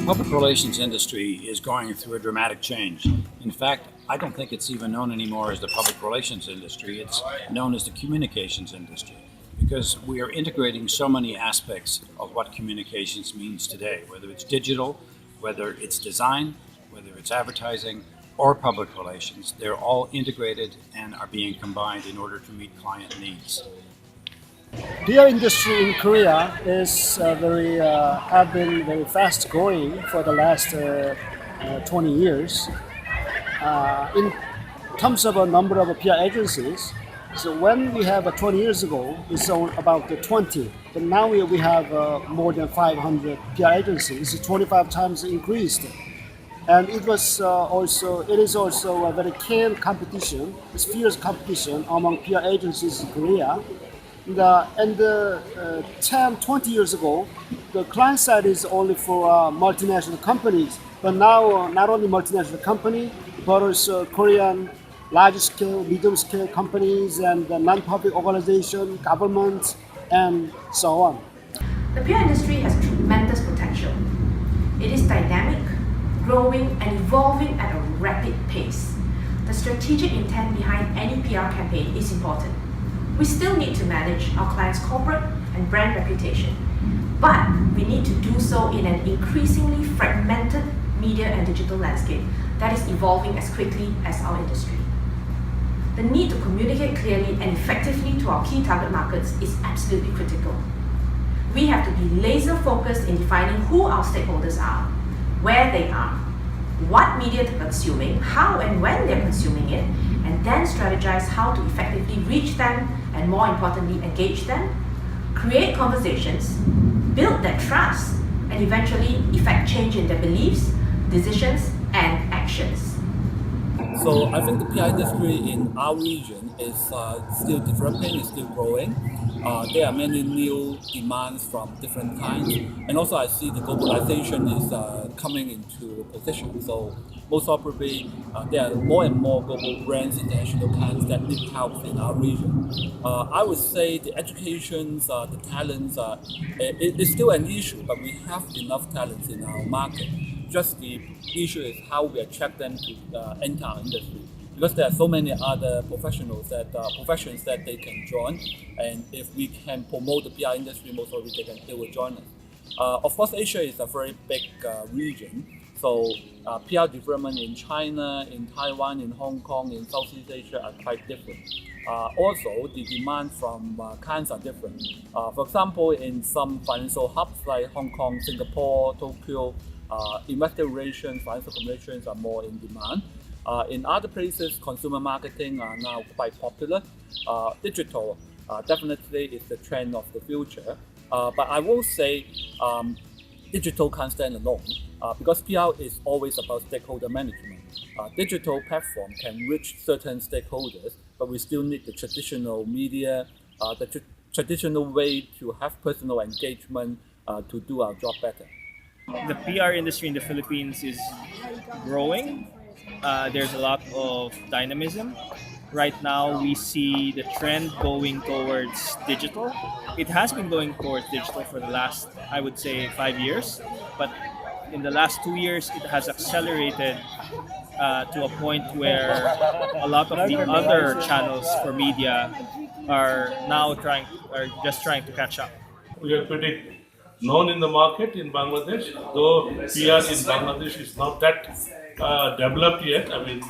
public relations industry is going through a dramatic change. In fact, I don't think it's even known anymore as the public relations industry. It's known as the communications industry because we are integrating so many aspects of what communications means today, whether it's digital, whether it's design, whether it's advertising, or public relations. They're all integrated and are being combined in order to meet client needs. Beer industry in Korea is have been very fast growing for the last 20 years. In terms of a number of PR agencies, so when we have 20 years ago, it's about 20, but now we have more than 500 PR agencies. It's 25 times increased, and it is also a very keen competition. It's fierce competition among PR agencies in Korea. 10, 20 years ago, the client side is only for multinational companies. But now, not only multinational company, but also Korean large-scale, medium-scale companies and non-profit organizations, governments, and so on. The beer industry has tremendous potential. It is dynamic, growing, and evolving at a rapid pace. The strategic intent behind any PR campaign is important. We still need to manage our clients' corporate and brand reputation, but we need to do so in an increasingly fragmented media and digital landscape that is evolving as quickly as our industry. The need to communicate clearly and effectively to our key target markets is absolutely critical. We have to be laser focused in defining who our stakeholders are, where they are, what media they're consuming, how and when they're consuming it, and then strategize how to effectively reach them and, more importantly, engage them, create conversations, build that trust, and eventually effect change in their beliefs, decisions, and actions. So I think the PR industry in our region is still developing, is still growing. There are many new demands from different kinds, and also I see the globalization is coming into position. So most probably there are more and more global brands, international clients that need help in our region. I would say the educations, the talents, it is still an issue, but we have enough talents in our market. Just the issue is how we attract them to enter our industry, because there are so many other professions that they can join, and if we can promote the PR industry, most probably they will join us. Of course, Asia is a very big region, so PR development in China, in Taiwan, in Hong Kong, in Southeast Asia are quite different. Also, the demand from clients are different. For example, in some financial hubs like Hong Kong, Singapore, Tokyo, investor relations, financial communications are more in demand. In other places, consumer marketing are now quite popular. Digital definitely is the trend of the future. But I won't say digital can't stand alone, because PR is always about stakeholder management. Digital platform can reach certain stakeholders, but we still need the traditional media, the traditional way to have personal engagement to do our job better. The PR industry in the Philippines is growing. There's a lot of dynamism. Right now, we see the trend going towards digital. It has been going towards digital for the last, I would say, 5 years. But in the last 2 years, it has accelerated to a point where a lot of the other channels for media are just trying to catch up. We are pretty known in the market in Bangladesh, though PR in Bangladesh is not that developed yet. I mean,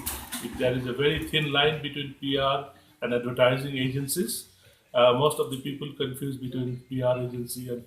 there is a very thin line between PR and advertising agencies. Most of the people confuse between PR agency and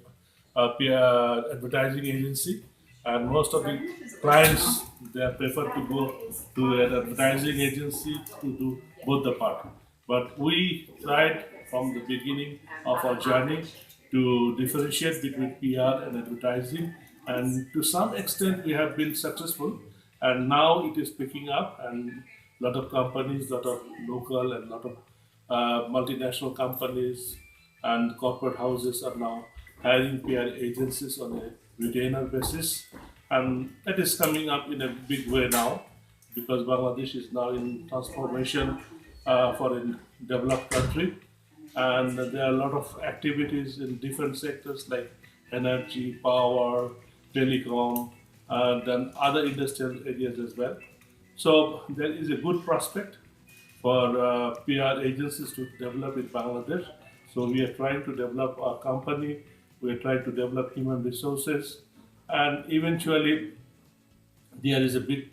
PR advertising agency, and most of the clients they prefer to go to an advertising agency to do both the part. But we tried from the beginning of our journey to differentiate between PR and advertising, and to some extent we have been successful, and now it is picking up, and a lot of companies, a lot of local and a lot of multinational companies and corporate houses are now hiring PR agencies on a retainer basis, and that is coming up in a big way now, because Bangladesh is now in transformation for a developed country. And there are a lot of activities in different sectors like energy, power, telecom, than other industrial areas as well. So there is a good prospect for PR agencies to develop in Bangladesh. So we are trying to develop our company, we are trying to develop human resources, and eventually there is a big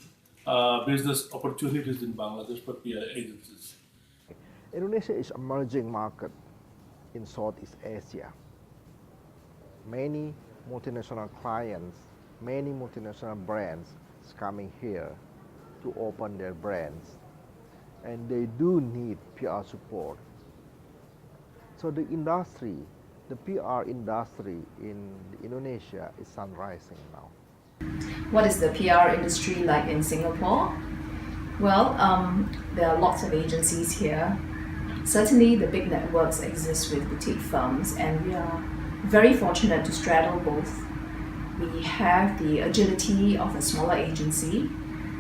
business opportunities in Bangladesh for PR agencies. Indonesia is an emerging market in Southeast Asia. Many multinational clients, many multinational brands is coming here to open their brands, and they do need PR support. So the industry, the PR industry in Indonesia is sunrising now. What is the PR industry like in Singapore? Well, there are lots of agencies here. Certainly, the big networks exist with boutique firms, and we are very fortunate to straddle both. We have the agility of a smaller agency,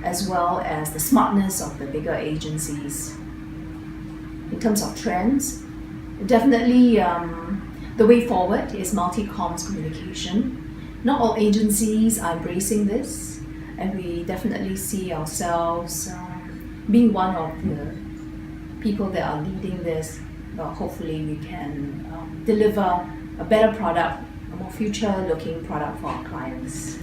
as well as the smartness of the bigger agencies. In terms of trends, definitely the way forward is multi-comms communication. Not all agencies are embracing this, and we definitely see ourselves being one of the people that are leading this. Hopefully we can deliver a better product, a more future-looking product for our clients.